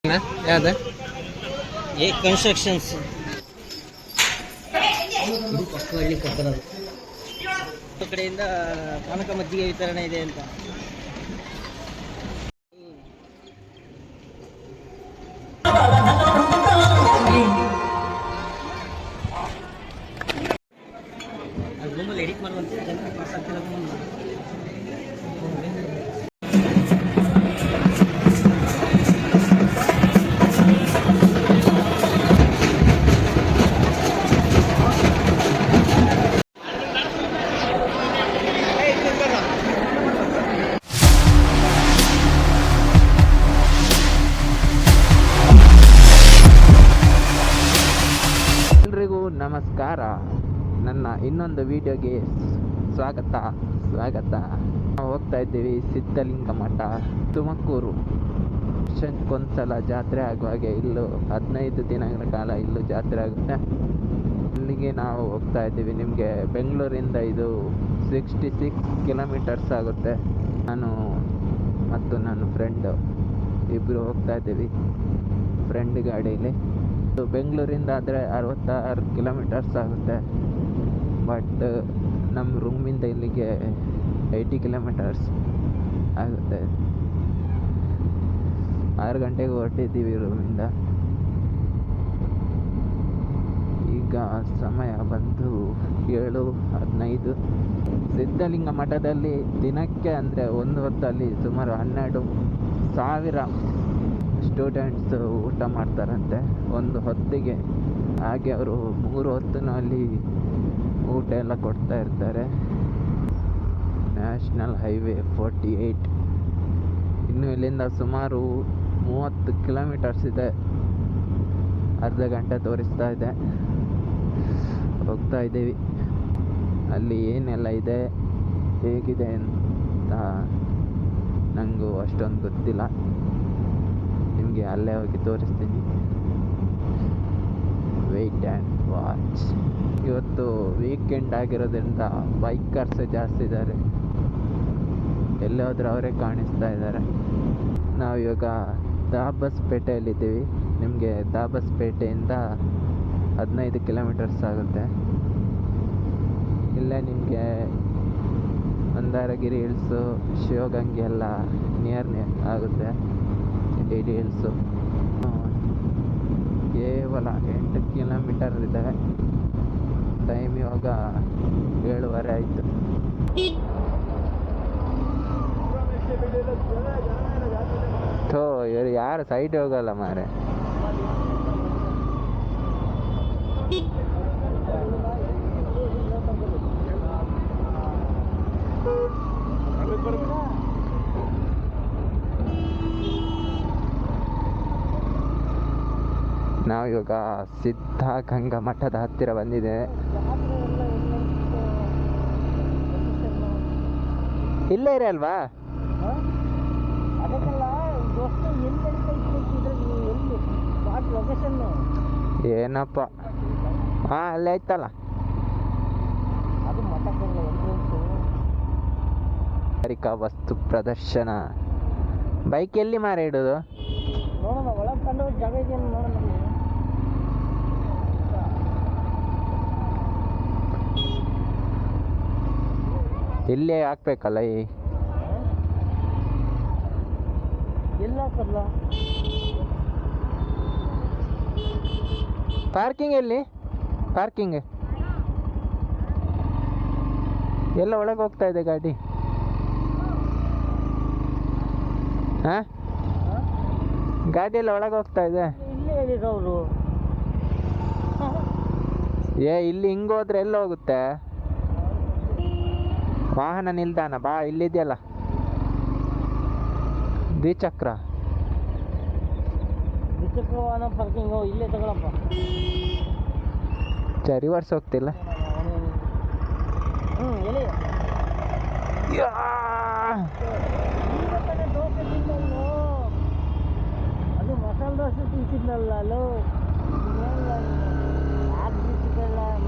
ಯಾವ್ದು A constructions ಇದು ಪಕ್ಕಹಳ್ಳಿ ಕೊಪ್ಪದ ಕಡೆಯಿಂದ ಪಾನಕ ಮಜ್ಜಿಗೆ ವಿತರಣೆ ಇದೆ ಅಂತ. ರೂಮಲ್ಲಿ ಎಡಿಟ್ ಮಾಡುವಂತೆ ಜನರಿಗೆ ಪಾಸ್ ಆಗ್ತಿರೋದು. ಎಲ್ರಿಗೂ ನಮಸ್ಕಾರ. ನನ್ನ ಇನ್ನೊಂದು ವಿಡಿಯೋಗೆ ಸ್ವಾಗತ. ನಾವು ಹೋಗ್ತಾ ಇದ್ದೀವಿ ಸಿದ್ಧಲಿಂಗ ಮಠ, ತುಮಕೂರು. ವರ್ಷಕ್ಕೊಂದ್ಸಲ ಜಾತ್ರೆ ಆಗುವಾಗೆ ಇಲ್ಲೂ 15 ದಿನಗಳ ಕಾಲ ಇಲ್ಲೂ ಜಾತ್ರೆ ಆಗುತ್ತೆ. ಅಲ್ಲಿಗೆ ನಾವು ಹೋಗ್ತಾ ಇದ್ದೀವಿ. ನಿಮಗೆ ಬೆಂಗಳೂರಿಂದ ಇದು 66 ಕಿಲೋಮೀಟರ್ಸ್ ಆಗುತ್ತೆ. ನಾನು ಮತ್ತು ನನ್ನ ಫ್ರೆಂಡು ಇಬ್ಬರು ಹೋಗ್ತಾ ಇದ್ದೀವಿ ಫ್ರೆಂಡ್ ಗಾಡೀಲಿ. ಬೆಂಗಳೂರಿಂದ ಆದರೆ 66 ಕಿಲೋಮೀಟರ್ಸ್ ಆಗುತ್ತೆ. ಬಟ್ ನಮ್ಮ ರೂಮಿಂದ ಇಲ್ಲಿಗೆ 80 ಕಿಲೋಮೀಟರ್ಸ್ ಆಗುತ್ತೆ. 6 ಗಂಟೆಗೆ ಹೊರಟಿದ್ದೀವಿ ರೂಮಿಂದ. ಈಗ ಸಮಯ ಬಂದು 7:15. ಸಿದ್ಧಲಿಂಗ ಮಠದಲ್ಲಿ ದಿನಕ್ಕೆ ಅಂದರೆ ಒಂದು ಹೊತ್ತಲ್ಲಿ ಸುಮಾರು 12,000 ಸ್ಟೂಡೆಂಟ್ಸ್ ಊಟ ಮಾಡ್ತಾರಂತೆ ಒಂದು ಹೊತ್ತಿಗೆ. ಹಾಗೆ ಅವರು 3 ಹೊತ್ತು ಅಲ್ಲಿ ಊಟ ಎಲ್ಲ ಕೊಡ್ತಾ ಇರ್ತಾರೆ. National highway 48. ಇನ್ನು ಇಲ್ಲಿಂದ ಸುಮಾರು 30 ಕಿಲೋಮೀಟರ್ಸ್ ಇದೆ. ಅರ್ಧ ಗಂಟೆ ತೋರಿಸ್ತಾ ಇದೆ. ಹೋಗ್ತಾ ಇದ್ದೀವಿ. ಅಲ್ಲಿ ಏನೆಲ್ಲ ಇದೆ ಹೇಗಿದೆ ಅಂತ ನನಗೂ ಅಷ್ಟೊಂದು ಗೊತ್ತಿಲ್ಲ. ನಿಮಗೆ ಅಲ್ಲೇ ಹೋಗಿ ತೋರಿಸ್ತೀನಿ. Wait and watch. ಇವತ್ತು ವೀಕೆಂಡ್ ಆಗಿರೋದ್ರಿಂದ ಬೈಕರ್ಸ್ ಜಾಸ್ತಿ ಇದ್ದಾರೆ. ಎಲ್ಲೇ ಹೋದ್ರೆ ಅವರೇ ಕಾಣಿಸ್ತಾ ಇದ್ದಾರೆ. ನಾವು ಇವಾಗ ದಾಬಸ್ಪೇಟೆಯಲ್ಲಿದ್ದೀವಿ. ನಿಮಗೆ ದಾಬಸ್ಪೇಟೆಯಿಂದ 15 ಕಿಲೋಮೀಟರ್ಸ್ ಆಗುತ್ತೆ. ಇಲ್ಲೇ ನಿಮಗೆ ಮಂದಾರಗಿರಿ ಹಿಲ್ಸು, ಶಿವಗಂಗೆ ಎಲ್ಲ ನಿಯರ್ ಆಗುತ್ತೆ. ಡಿ ಹಿಲ್ಸು ಕೇವಲ 8 ಕಿಲೋಮೀಟರ್ ಇದೆ. ಟೈಮ್ ಇವಾಗ 7:30 ಆಯಿತು. ಥೋ ಇವರು ಯಾರು ಸೈಡ್ ಹೋಗಲ್ಲ ಮಾರೆ. ನಾವು ಇವಾಗ ಸಿದ್ಧಗಂಗಾ ಮಠದ ಹತ್ತಿರ ಬಂದಿದೆ. ಇಲ್ಲೇ ಇರಿ ಅಲ್ವಾ? ಏನಪ್ಪ, ಹಾಂ ಅಲ್ಲೇ ಐತಲ್ಲ. ಕೈಗಾರಿಕಾ ವಸ್ತು ಪ್ರದರ್ಶನ. ಬೈಕ್ ಎಲ್ಲಿ ಮಾರ ಇಡೋದು? ಇಲ್ಲೇ ಹಾಕ್ಬೇಕಲ್ಲ. ಪಾರ್ಕಿಂಗ್ ಎಲ್ಲಿ? ಪಾರ್ಕಿಂಗ್ ಎಲ್ಲ ಒಳಗೆ ಹೋಗ್ತಾ ಇದೆ ಗಾಡಿ. ಹಾಂ, ಗಾಡಿ ಎಲ್ಲ ಒಳಗೆ ಹೋಗ್ತಾ ಇದೆ. ಇಲ್ಲಿ ಹಿಂಗೆ ಹೋದ್ರೆ ಎಲ್ಲ ಹೋಗುತ್ತೆ? ವಾಹನ ನಿಲ್ದಾಣ ಬಾ, ಇಲ್ಲಿದೆಯಲ್ಲ ದ್ವಿಚಕ್ರ ವಾಹನ ಪಾರ್ಕಿಂಗ್. ಇಲ್ಲೇ ತಗೊಳಪ್ಪ. ರಿವರ್ಸ್ ಹೋಗ್ತಿಲ್ಲ. ಅದು ಮಸಾಲೆ ದೋಸೆ ತಿಂತಿದ್ನಲ್ಲ ಅಲ್ಲೋ,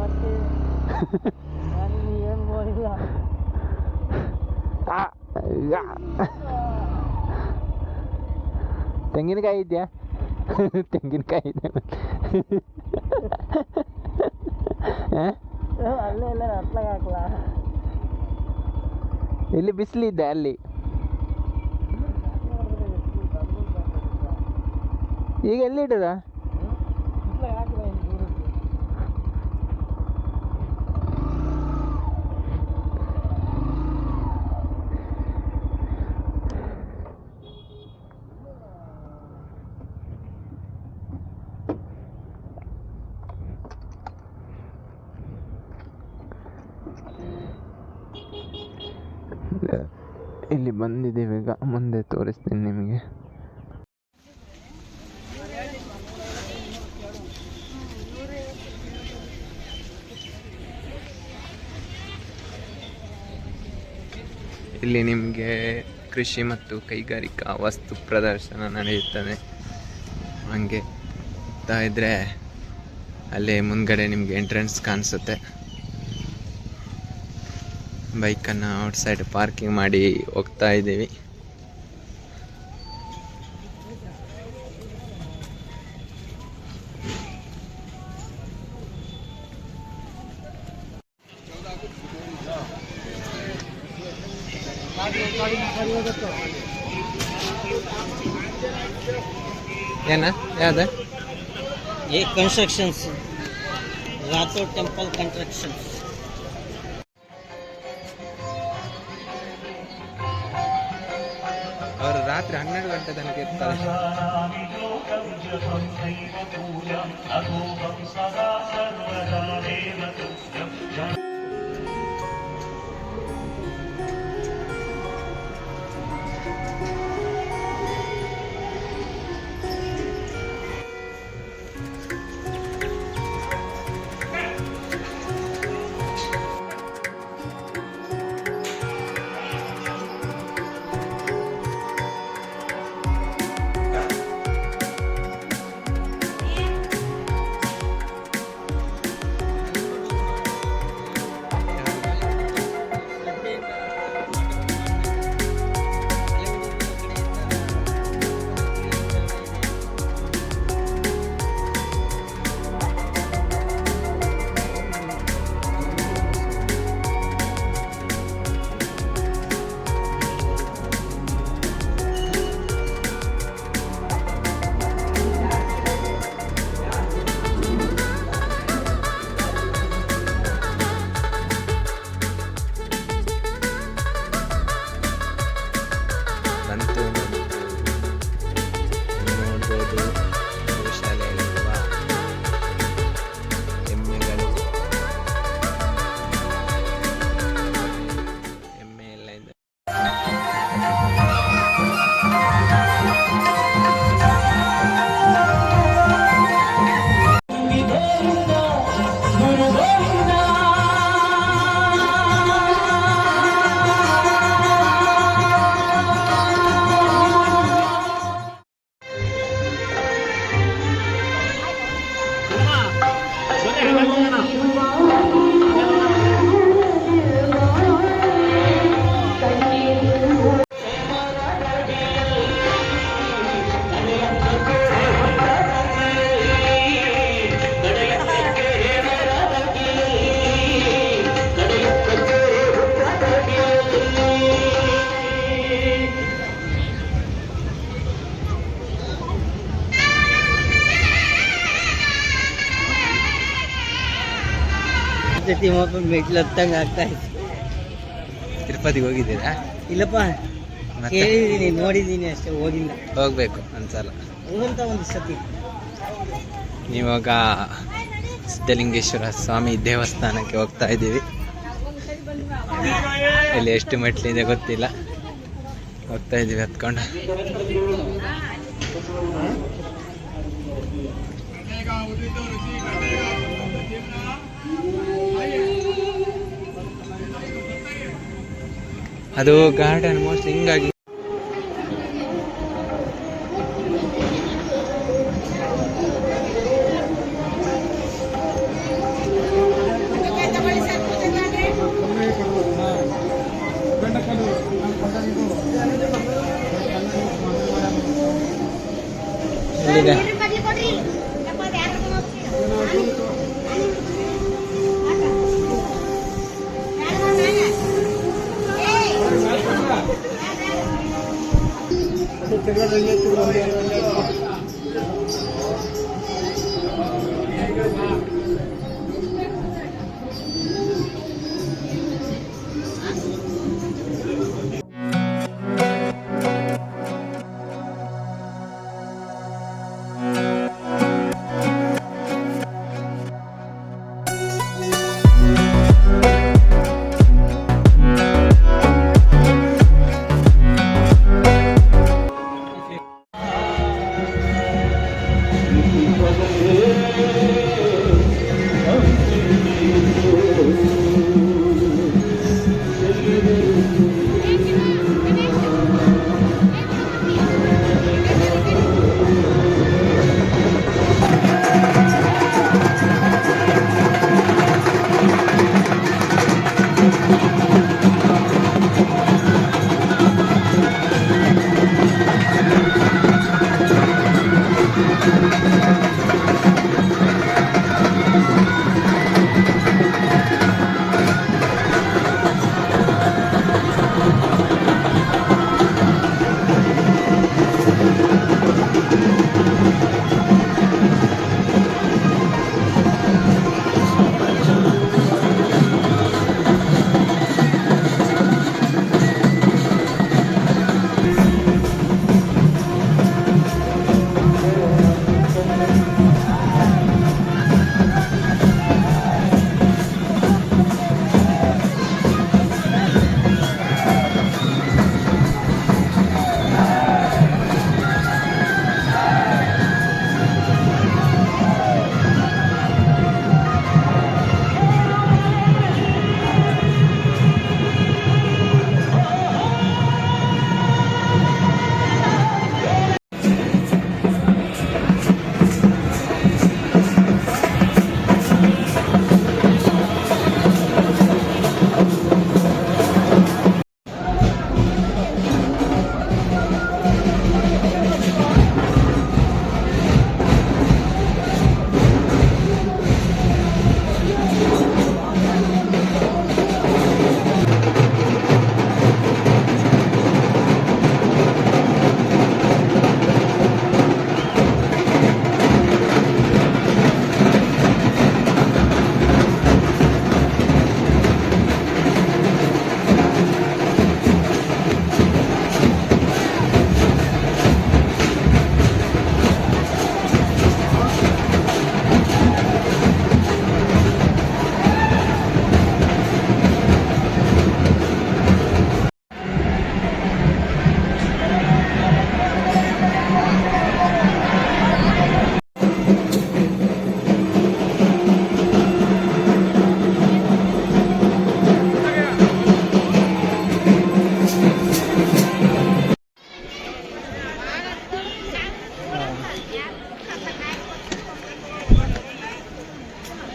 ಮತ್ತೆ ನಾನು ಏನು ಮಾಡಿಲ್ಲ. ತೆಂಗಿನಕಾಯಿ ಇದೆಯಾ? ತೆಂಗಿನಕಾಯಿ ಇದೆ ಅಲ್ಲೇ ಎಲ್ಲ ಹತ್ಲಾಗ ಹಾಕ್ಲ ಇಲ್ಲಿ ಬಿಸಿಲಿದ್ದೆ ಅಲ್ಲಿ. ಈಗ ಎಲ್ಲಿಟ್ಟದ? ಇಲ್ಲಿ ಬಂದಿದ್ದೀವಿ, ಈಗ ಮುಂದೆ ತೋರಿಸ್ತೀನಿ ನಿಮಗೆ. ಇಲ್ಲಿ ನಿಮಗೆ ಕೃಷಿ ಮತ್ತು ಕೈಗಾರಿಕಾ ವಸ್ತು ಪ್ರದರ್ಶನ ನಡೆಯುತ್ತದೆ. ಹಂಗೆ ಹೋಗ್ತಾ ಇದ್ರೆ ಅಲ್ಲಿ ಮುಂದ್ಗಡೆ ನಿಮಗೆ ಎಂಟ್ರೆನ್ಸ್ ಕಾಣಿಸುತ್ತೆ. ಬೈಕನ್ನು ಔಟ್ಸೈಡ್ ಪಾರ್ಕಿಂಗ್ ಮಾಡಿ ಹೋಗ್ತಾ ಇದ್ದೀವಿ. ಏನ ಯಾವ್ದು? ये कंस्ट्रक्शंस रातो टेंपल कंस्ट्रक्शंस. ಅವರು ರಾತ್ರಿ 12 ಗಂಟೆ ತನಕ ಇರ್ತಾರೆ. ಮೆಟ್ಲು ಹತ್ತಂಗೆ ಆಗ್ತಾ ಇತ್ತು. ತಿರುಪತಿಗೆ ಹೋಗಿದ್ದೀರಾ? ಇಲ್ಲಪ್ಪ, ಕೇಳಿದ್ದೀನಿ, ನೋಡಿದ್ದೀನಿ ಅಷ್ಟೇ, ಹೋಗಿಲ್ಲ. ಹೋಗ್ಬೇಕು ಒಂದ್ಸಲ. ಹೋಗಂತ ಒಂದು ಸತಿ. ಇವಾಗ ಸಿದ್ಧಲಿಂಗೇಶ್ವರ ಸ್ವಾಮಿ ದೇವಸ್ಥಾನಕ್ಕೆ ಹೋಗ್ತಾ ಇದ್ದೀವಿ. ಇಲ್ಲಿ ಎಷ್ಟು ಮೆಟ್ಲಿದೆ ಗೊತ್ತಿಲ್ಲ, ಹೋಗ್ತಾ ಇದ್ದೀವಿ ಹತ್ಕೊಂಡು. ಅದು ಗಾರ್ಡನ್ ಮೋಸ್ಟ್ ಹಿಂಗಾಗಿ ಇಲ್ಲಿದೆ.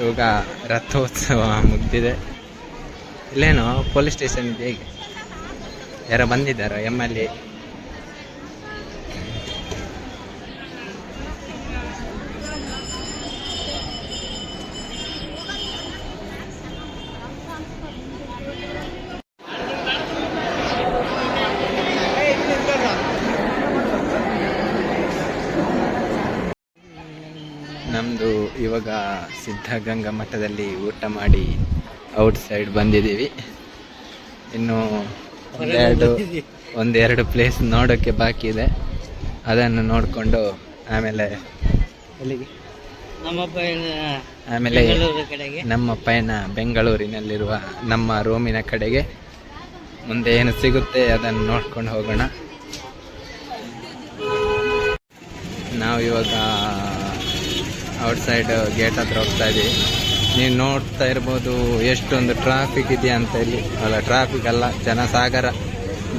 ಇವಾಗ ರಥೋತ್ಸವ ಮುಗ್ದಿದೆ. ಇಲ್ಲೇನೋ ಪೊಲೀಸ್ ಸ್ಟೇಷನ್ ಇದೆ. ಹೇಗೆ ಯಾರೋ ಬಂದಿದ್ದಾರೋ MLA? ನಮ್ಮದು ಇವಾಗ ಸಿದ್ಧಗಂಗಾ ಮಠದಲ್ಲಿ ಊಟ ಮಾಡಿ ಔಟ್ ಸೈಡ್ ಬಂದಿದ್ದೀವಿ. ಇನ್ನು ಒಂದೆರಡು ಪ್ಲೇಸ್ ನೋಡೋಕ್ಕೆ ಬಾಕಿ ಇದೆ. ಅದನ್ನು ನೋಡಿಕೊಂಡು ಆಮೇಲೆ ನಮ್ಮ ಪಯಣ ಬೆಂಗಳೂರಿನಲ್ಲಿರುವ ನಮ್ಮ ರೂಮಿನ ಕಡೆಗೆ. ಮುಂದೆ ಏನು ಸಿಗುತ್ತೆ ಅದನ್ನು ನೋಡ್ಕೊಂಡು ಹೋಗೋಣ. ನಾವು ಇವಾಗ ಔಟ್ಸೈಡ್ ಗೇಟ್ ಹತ್ರ ಹೋಗ್ತಾ ಇದ್ದೀವಿ. ನೀವು ನೋಡ್ತಾ ಇರ್ಬೋದು ಎಷ್ಟೊಂದು ಟ್ರಾಫಿಕ್ ಇದೆಯಾ ಅಂತ. ಇಲ್ಲಿ ಅಲ್ಲ, ಟ್ರಾಫಿಕ್ ಅಲ್ಲ,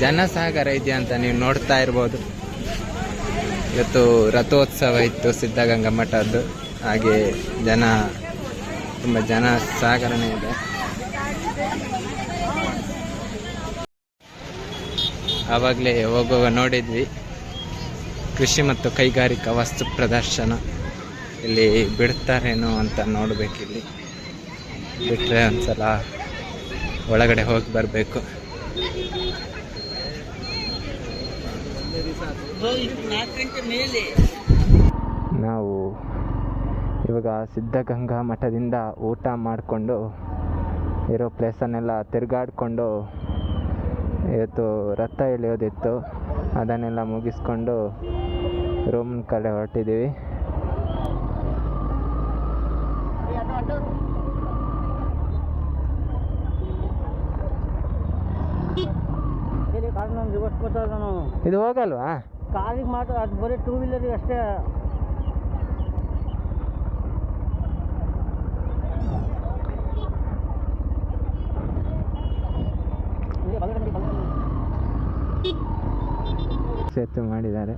ಜನಸಾಗರ ಇದೆಯಾ ಅಂತ ನೀವು ನೋಡ್ತಾ ಇರ್ಬೋದು. ಇವತ್ತು ರಥೋತ್ಸವ ಇತ್ತು ಸಿದ್ಧಗಂಗಾ ಮಠದ್ದು. ಹಾಗೆ ತುಂಬ ಜನಸಾಗರನೇ ಇದೆ. ಆವಾಗಲೇ ಹೋಗುವಾಗ ನೋಡಿದ್ವಿ ಕೃಷಿ ಮತ್ತು ಕೈಗಾರಿಕಾ ವಸ್ತು ಪ್ರದರ್ಶನ. ಇಲ್ಲಿ ಬಿಡ್ತಾರೇನೋ ಅಂತ ನೋಡಬೇಕಿಲ್ಲಿ. ಬಿಟ್ಟರೆ ಒಂದ್ಸಲ ಒಳಗಡೆ ಹೋಗಿ ಬರಬೇಕು. ನಾವು ಇವಾಗ ಸಿದ್ಧಗಂಗಾ ಮಠದಿಂದ ಊಟ ಮಾಡಿಕೊಂಡು ಇರೋ ಪ್ಲೇಸನ್ನೆಲ್ಲ ತಿರುಗಾಡಿಕೊಂಡು, ಇವತ್ತು ರಥ ಎಳೆಯೋದಿತ್ತು, ಅದನ್ನೆಲ್ಲ ಮುಗಿಸ್ಕೊಂಡು ರೂಮ್ ಕಡೆ ಹೊರಟಿದ್ದೀವಿ. ಇದು ಹೋಗಲ್ವಾ? ಕಾರಿಗೆ ಮಾತ್ರ, ಅದು ಬರೀ ಟೂ ವೀಲರಿಗೆ ಅಷ್ಟೇ. ಸೇತು ಮಾಡಿದ್ದಾರೆ.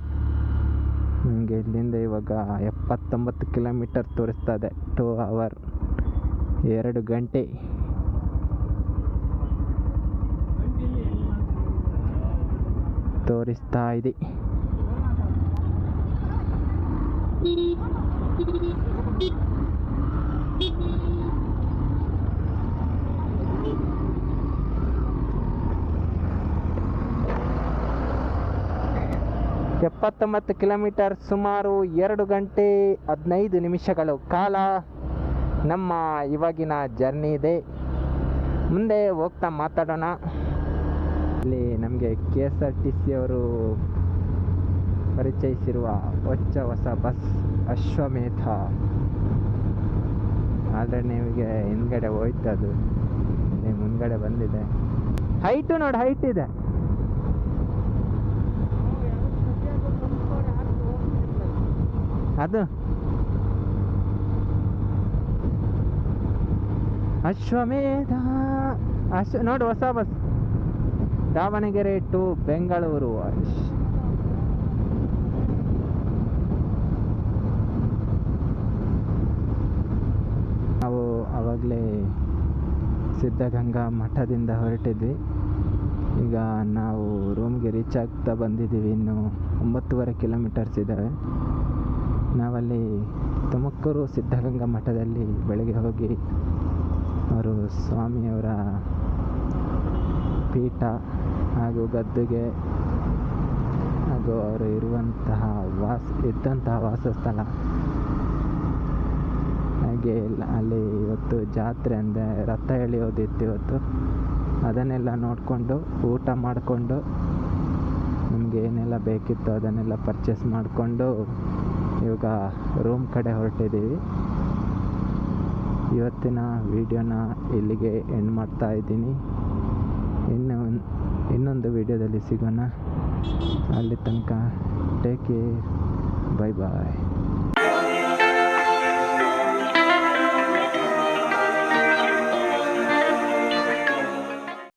ನಮಗೆ ಇಲ್ಲಿಂದ ಇವಾಗ 79 ಕಿಲೋಮೀಟರ್ ತೋರಿಸ್ತದೆ. 2 ಅವರ್ 2 ಗಂಟೆ ತೋರಿಸ್ತಾ ಇದೆ. ಎಪ್ಪತ್ತೊಂಬತ್ತು ಕಿಲೋಮೀಟರ್, ಸುಮಾರು 2 ಗಂಟೆ 15 ನಿಮಿಷಗಳು ಕಾಲ ನಮ್ಮ ಇವಾಗಿನ ಜರ್ನಿ ಇದೆ. ಮುಂದೆ ಹೋಗ್ತಾ ಮಾತಾಡೋಣ. ಇಲ್ಲಿ ನಮಗೆ KSRTC ಅವರು ಪರಿಚಯಿಸಿರುವ ಹೊಸ ಬಸ್ ಅಶ್ವಮೇಧ ಆಲ್ರೆಡಿ ನಿಮಗೆ ಹಿಂದ್ಗಡೆ ಹೋಯ್ತದು, ಇಲ್ಲಿ ಮುಂದ್ಗಡೆ ಬಂದಿದೆ. ಹೈಟು ನೋಡಿ, ಹೈಟ್ ಇದೆ ಅದು. ಅಶ್ವಮೇಧ ನೋಡಿ, ಹೊಸ ಬಸ್ ದಾವಣಗೆರೆ ಟು ಬೆಂಗಳೂರು. ನಾವು ಆವಾಗಲೇ ಸಿದ್ಧಗಂಗಾ ಮಠದಿಂದ ಹೊರಟಿದ್ವಿ. ಈಗ ನಾವು ರೂಮ್ಗೆ ರೀಚ್ ಆಗ್ತಾ ಬಂದಿದ್ದೀವಿ. ಇನ್ನು 9.5 ಕಿಲೋಮೀಟರ್ಸ್ ಇದ್ದಾವೆ. ನಾವಲ್ಲಿ ತುಮಕೂರು ಸಿದ್ಧಗಂಗಾ ಮಠದಲ್ಲಿ ಬೆಳಗ್ಗೆ ಹೋಗಿ ಅವರು ಸ್ವಾಮಿಯವರ ಪೀಠ ಹಾಗೂ ಗದ್ದುಗೆ ಹಾಗೂ ಅವರು ಇದ್ದಂತಹ ವಾಸಸ್ಥಳ, ಹಾಗೆ ಅಲ್ಲಿ ಇವತ್ತು ಜಾತ್ರೆ ಅಂದರೆ ರಥ ಎಳೆಯೋದಿತ್ತು ಇವತ್ತು. ಅದನ್ನೆಲ್ಲ ನೋಡಿಕೊಂಡು ಊಟ ಮಾಡಿಕೊಂಡು ನಮಗೆ ಏನೆಲ್ಲ ಬೇಕಿತ್ತು ಅದನ್ನೆಲ್ಲ ಪರ್ಚೇಸ್ ಮಾಡಿಕೊಂಡು ಇವಾಗ ರೂಮ್ ಕಡೆ ಹೊರಟಿದ್ದೀವಿ. ಇವತ್ತಿನ ವಿಡಿಯೋನ ಇಲ್ಲಿಗೆ ಎಂಡ್ ಮಾಡ್ತಾ ಇದ್ದೀನಿ. ಇನ್ನೊಂದು ವಿಡಿಯೋದಲ್ಲಿ ಸಿಗೋಣ. ಅಲ್ಲಿ ತನಕ ಟೇಕ್ ಕೇರ್, ಬೈ ಬಾಯ್.